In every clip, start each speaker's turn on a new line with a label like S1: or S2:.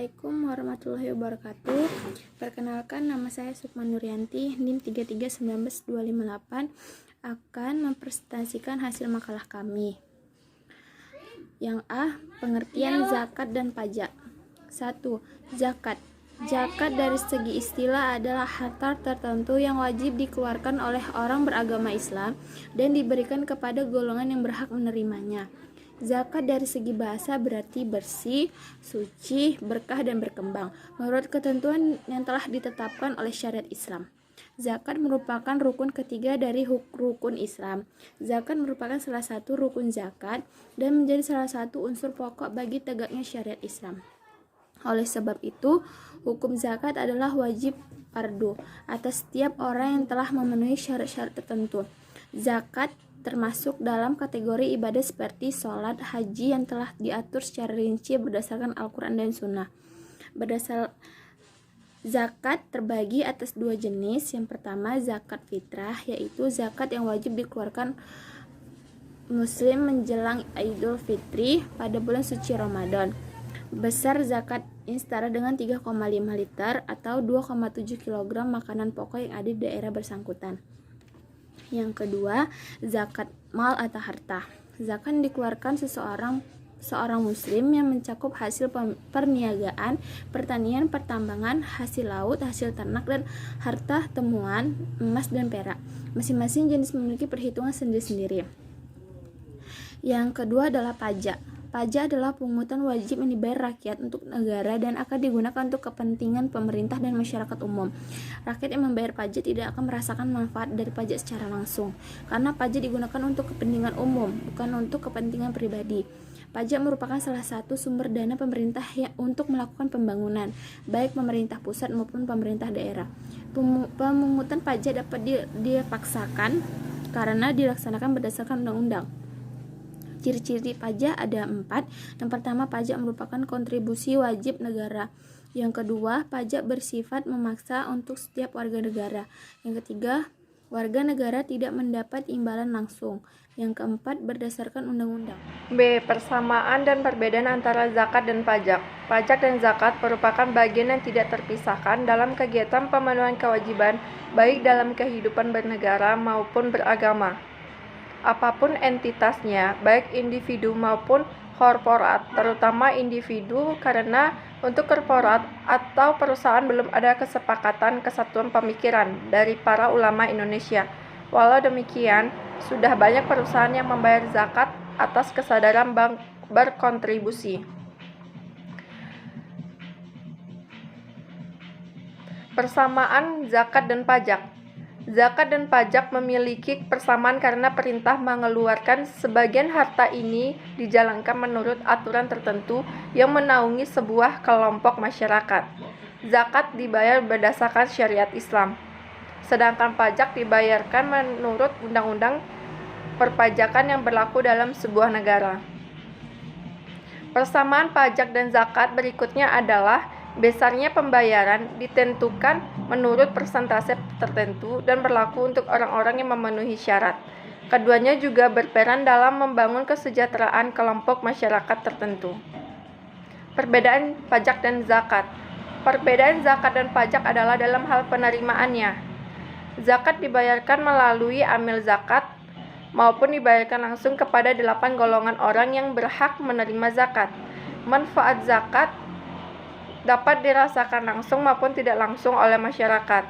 S1: Assalamualaikum warahmatullahi wabarakatuh. Perkenalkan, nama saya Sukma Nuryanti, NIM 3319258, akan mempresentasikan hasil makalah kami. Yang A, pengertian zakat dan pajak. 1. Zakat. Zakat dari segi istilah adalah harta tertentu yang wajib dikeluarkan oleh orang beragama Islam dan diberikan kepada golongan yang berhak menerimanya. Zakat dari segi bahasa berarti bersih, suci, berkah, dan berkembang menurut ketentuan yang telah ditetapkan oleh syariat Islam. Zakat merupakan rukun ketiga dari rukun Islam. Zakat merupakan salah satu rukun zakat dan menjadi salah satu unsur pokok bagi tegaknya syariat Islam. Oleh sebab itu, hukum zakat adalah wajib fardu atas setiap orang yang telah memenuhi syarat-syarat tertentu. Zakat termasuk dalam kategori ibadah seperti sholat, haji yang telah diatur secara rinci berdasarkan Al-Quran dan Sunnah. Zakat terbagi atas dua jenis. Yang pertama, zakat fitrah, yaitu zakat yang wajib dikeluarkan muslim menjelang Idul Fitri pada bulan suci Ramadan. Besar zakat ini setara dengan 3,5 liter atau 2,7 kg makanan pokok yang ada di daerah bersangkutan. Yang kedua, zakat mal atau harta. Zakat dikeluarkan seorang muslim yang mencakup hasil perniagaan, pertanian, pertambangan, hasil laut, hasil ternak, dan harta temuan emas dan perak. Masing-masing jenis memiliki perhitungan sendiri-sendiri. Yang kedua adalah pajak. Pajak adalah pungutan wajib yang dibayar rakyat untuk negara dan akan digunakan untuk kepentingan pemerintah dan masyarakat umum. Rakyat yang membayar pajak tidak akan merasakan manfaat dari pajak secara langsung, karena pajak digunakan untuk kepentingan umum, bukan untuk kepentingan pribadi. Pajak merupakan salah satu sumber dana pemerintah untuk melakukan pembangunan, baik pemerintah pusat maupun pemerintah daerah. Pemungutan pajak dapat dipaksakan karena dilaksanakan berdasarkan undang-undang. Ciri-ciri pajak ada 4. Yang pertama, pajak merupakan kontribusi wajib negara. Yang kedua, pajak bersifat memaksa untuk setiap warga negara. Yang ketiga, warga negara tidak mendapat imbalan langsung. Yang keempat, berdasarkan undang-undang.
S2: B. Persamaan dan perbedaan antara zakat dan pajak. Pajak dan zakat merupakan bagian yang tidak terpisahkan dalam kegiatan pemenuhan kewajiban, baik dalam kehidupan bernegara maupun beragama. Apapun entitasnya, baik individu maupun korporat, terutama individu karena untuk korporat atau perusahaan belum ada kesepakatan kesatuan pemikiran dari para ulama Indonesia. Walau demikian, sudah banyak perusahaan yang membayar zakat atas kesadaran berkontribusi. Persamaan zakat dan pajak. Zakat dan pajak memiliki persamaan karena perintah mengeluarkan sebagian harta ini dijalankan menurut aturan tertentu yang menaungi sebuah kelompok masyarakat. Zakat dibayar berdasarkan syariat Islam, sedangkan pajak dibayarkan menurut undang-undang perpajakan yang berlaku dalam sebuah negara. Persamaan pajak dan zakat berikutnya adalah besarnya pembayaran ditentukan menurut persentase tertentu dan berlaku untuk orang-orang yang memenuhi syarat. Keduanya juga berperan dalam membangun kesejahteraan kelompok masyarakat tertentu. Perbedaan pajak dan zakat. Perbedaan zakat dan pajak adalah dalam hal penerimaannya. Zakat dibayarkan melalui amil zakat maupun dibayarkan langsung kepada 8 golongan orang yang berhak menerima zakat. Manfaat zakat dapat dirasakan langsung maupun tidak langsung oleh masyarakat.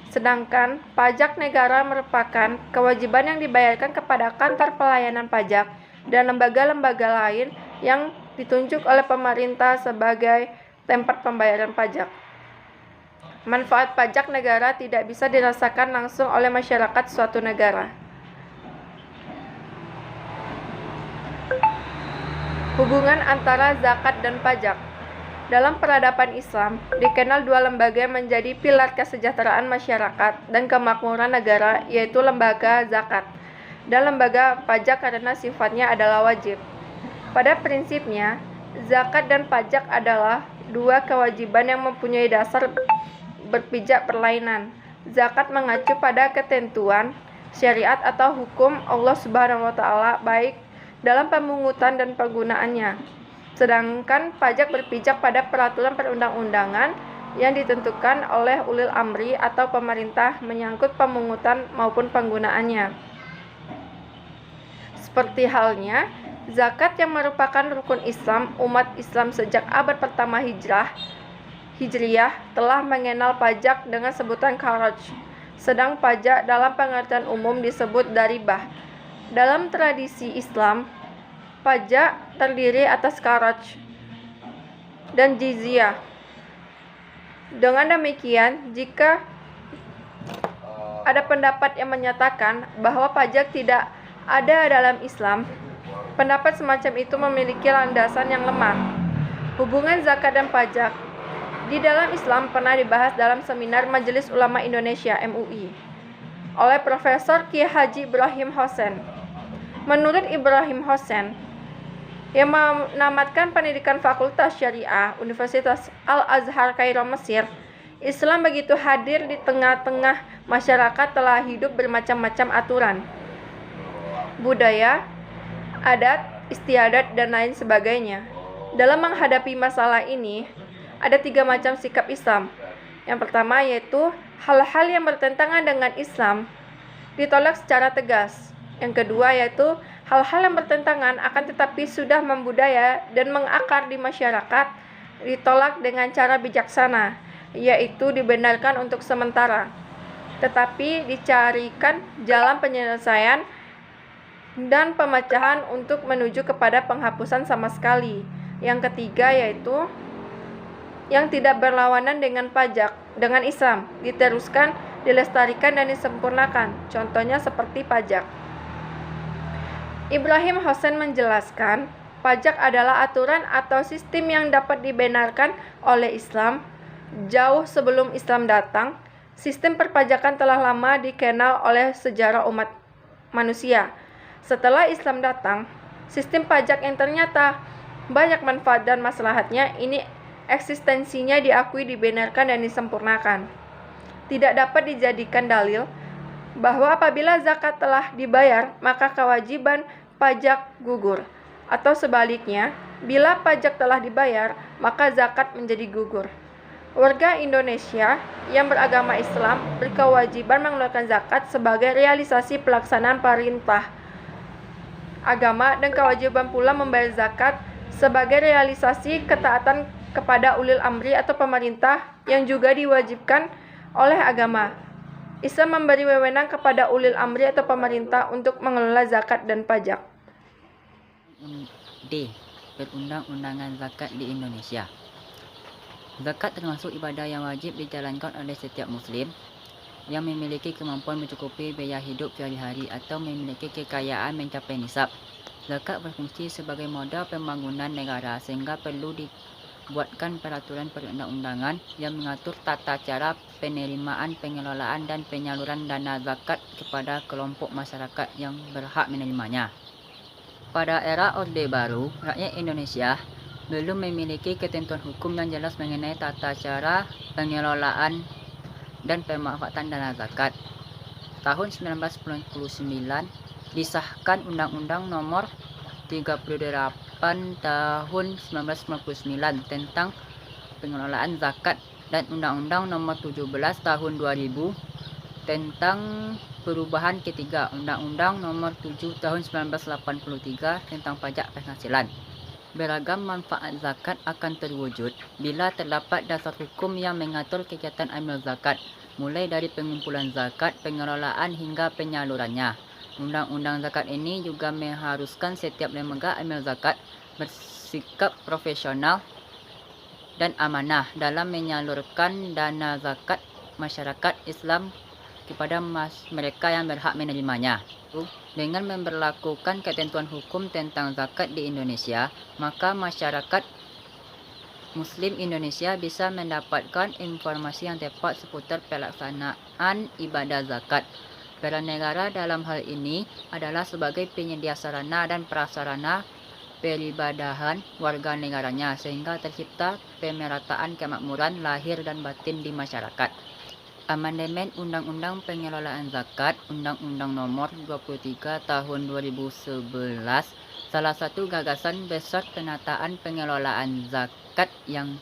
S2: Sedangkan pajak negara merupakan kewajiban yang dibayarkan kepada kantor pelayanan pajak dan lembaga-lembaga lain yang ditunjuk oleh pemerintah sebagai tempat pembayaran pajak. Manfaat pajak negara tidak bisa dirasakan langsung oleh masyarakat suatu negara. Hubungan antara zakat dan pajak. Dalam peradaban Islam, dikenal dua lembaga yang menjadi pilar kesejahteraan masyarakat dan kemakmuran negara, yaitu lembaga zakat dan lembaga pajak karena sifatnya adalah wajib. Pada prinsipnya, zakat dan pajak adalah dua kewajiban yang mempunyai dasar berpijak perlainan. Zakat mengacu pada ketentuan syariat atau hukum Allah Subhanahu wa taala baik dalam pemungutan dan penggunaannya. Sedangkan pajak berpijak pada peraturan perundang-undangan yang ditentukan oleh ulil amri atau pemerintah menyangkut pemungutan maupun penggunaannya. Seperti halnya zakat yang merupakan rukun Islam, umat Islam sejak abad pertama Hijriyah telah mengenal pajak dengan sebutan kharaj. Sedang pajak dalam pengertian umum disebut daribah. Dalam tradisi Islam, pajak terdiri atas kharaj dan jizyah. Dengan demikian, jika ada pendapat yang menyatakan bahwa pajak tidak ada dalam Islam, pendapat semacam itu memiliki landasan yang lemah. Hubungan zakat dan pajak di dalam Islam pernah dibahas dalam seminar Majelis Ulama Indonesia (MUI) oleh Profesor Kiai Haji Ibrahim Hosen. Menurut Ibrahim Hosen, yang menamatkan pendidikan Fakultas Syariah Universitas Al-Azhar Kairo, Mesir, Islam begitu hadir di tengah-tengah masyarakat telah hidup bermacam-macam aturan, budaya, adat, istiadat, dan lain sebagainya. Dalam menghadapi masalah ini, ada 3 macam sikap Islam. Yang pertama yaitu hal-hal yang bertentangan dengan Islam ditolak secara tegas. Yang kedua yaitu hal-hal yang bertentangan akan tetapi sudah membudaya dan mengakar di masyarakat ditolak dengan cara bijaksana, yaitu dibenarkan untuk sementara, tetapi dicarikan jalan penyelesaian dan pemecahan untuk menuju kepada penghapusan sama sekali. Yang ketiga yaitu yang tidak berlawanan dengan pajak, dengan Islam, diteruskan, dilestarikan, dan disempurnakan. Contohnya seperti pajak. Ibrahim Hosen menjelaskan, pajak adalah aturan atau sistem yang dapat dibenarkan oleh Islam. Jauh sebelum Islam datang, sistem perpajakan telah lama dikenal oleh sejarah umat manusia. Setelah Islam datang, sistem pajak yang ternyata banyak manfaat dan maslahatnya ini eksistensinya diakui, dibenarkan, dan disempurnakan. Tidak dapat dijadikan dalil bahwa apabila zakat telah dibayar, maka kewajiban pajak gugur. Atau sebaliknya, bila pajak telah dibayar, maka zakat menjadi gugur. Warga Indonesia yang beragama Islam berkewajiban mengeluarkan zakat sebagai realisasi pelaksanaan perintah agama dan kewajiban pula membayar zakat sebagai realisasi ketaatan kepada ulil amri atau pemerintah yang juga diwajibkan oleh agama. Islam memberi wewenang kepada ulil amri atau pemerintah untuk mengelola zakat dan pajak.
S3: D. Perundang-undangan zakat di Indonesia. Zakat termasuk ibadah yang wajib dijalankan oleh setiap muslim yang memiliki kemampuan mencukupi biaya hidup sehari-hari atau memiliki kekayaan mencapai nisab. Zakat berfungsi sebagai modal pembangunan negara sehingga perlu dibuatkan peraturan perundang-undangan yang mengatur tata cara penerimaan, pengelolaan, dan penyaluran dana zakat kepada kelompok masyarakat yang berhak menerimanya. Pada era Orde Baru, rakyat Indonesia belum memiliki ketentuan hukum yang jelas mengenai tata cara pengelolaan dan pemanfaatan dana zakat. Tahun 1999 disahkan Undang-Undang Nomor 38 Tahun 1999 tentang pengelolaan zakat dan Undang-Undang Nomor 17 Tahun 2000 tentang perubahan ketiga Undang-Undang Nomor 7 Tahun 1983 tentang pajak penghasilan. Beragam manfaat zakat akan terwujud bila terdapat dasar hukum yang mengatur kegiatan amil zakat, mulai dari pengumpulan zakat, pengelolaan hingga penyalurannya. Undang-undang zakat ini juga mengharuskan setiap lembaga amil zakat bersikap profesional dan amanah dalam menyalurkan dana zakat masyarakat Islam kepada mereka yang berhak menerimanya. Dengan memberlakukan ketentuan hukum tentang zakat di Indonesia, maka masyarakat Muslim Indonesia bisa mendapatkan informasi yang tepat seputar pelaksanaan ibadah zakat. Peran negara dalam hal ini adalah sebagai penyedia sarana dan prasarana peribadahan warga negaranya sehingga tercipta pemerataan kemakmuran lahir dan batin di masyarakat. Amandemen Undang-Undang Pengelolaan Zakat Undang-Undang Nomor 23 Tahun 2011 Salah satu gagasan besar penataan pengelolaan zakat yang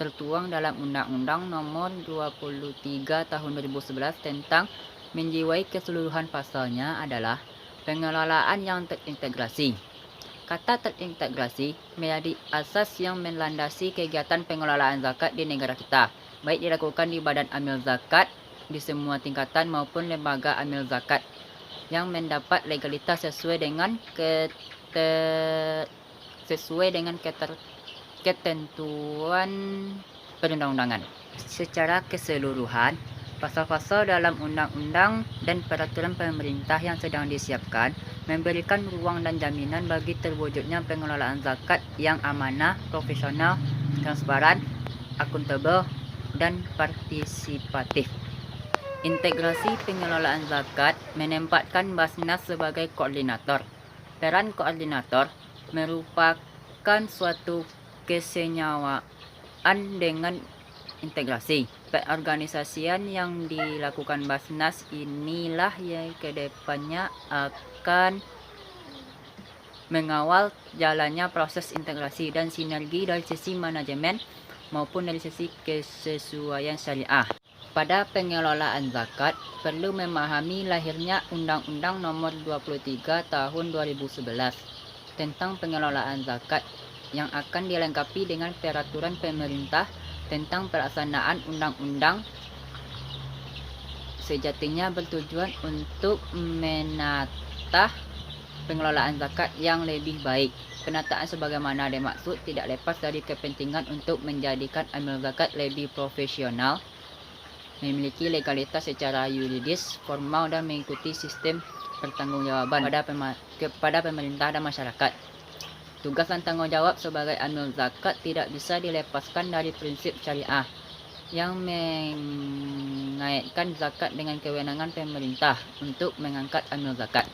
S3: tertuang dalam Undang-Undang Nomor 23 Tahun 2011 tentang menjiwai keseluruhan pasalnya adalah pengelolaan yang terintegrasi. Kata terintegrasi menjadi asas yang melandasi kegiatan pengelolaan zakat di negara kita, baik dilakukan di Badan Amil Zakat di semua tingkatan maupun lembaga amil zakat yang mendapat legalitas sesuai dengan ketentuan perundang-undangan. Secara keseluruhan, pasal-pasal dalam undang-undang dan peraturan pemerintah yang sedang disiapkan memberikan ruang dan jaminan bagi terwujudnya pengelolaan zakat yang amanah, profesional, transparan, akuntabel, dan partisipatif. Integrasi pengelolaan zakat menempatkan Basnas sebagai koordinator. Peran koordinator merupakan suatu kesenyawaan dengan integrasi. Peorganisasian yang dilakukan Basnas inilah yang kedepannya akan mengawal jalannya proses integrasi dan sinergi dari sisi manajemen maupun dari sisi kesesuaian syariah. Pada pengelolaan zakat, perlu memahami lahirnya Undang-Undang Nomor 23 Tahun 2011 tentang pengelolaan zakat yang akan dilengkapi dengan peraturan pemerintah tentang pelaksanaan undang-undang. Sejatinya bertujuan untuk menata pengelolaan zakat yang lebih baik. Penataan sebagaimana dimaksud tidak lepas dari kepentingan untuk menjadikan amil zakat lebih profesional, memiliki legalitas secara yuridis, formal, dan mengikuti sistem pertanggungjawaban kepada pemerintah dan masyarakat. Tugas dan tanggung jawab sebagai amil zakat tidak bisa dilepaskan dari prinsip syariah yang mengaitkan zakat dengan kewenangan pemerintah untuk mengangkat amil zakat.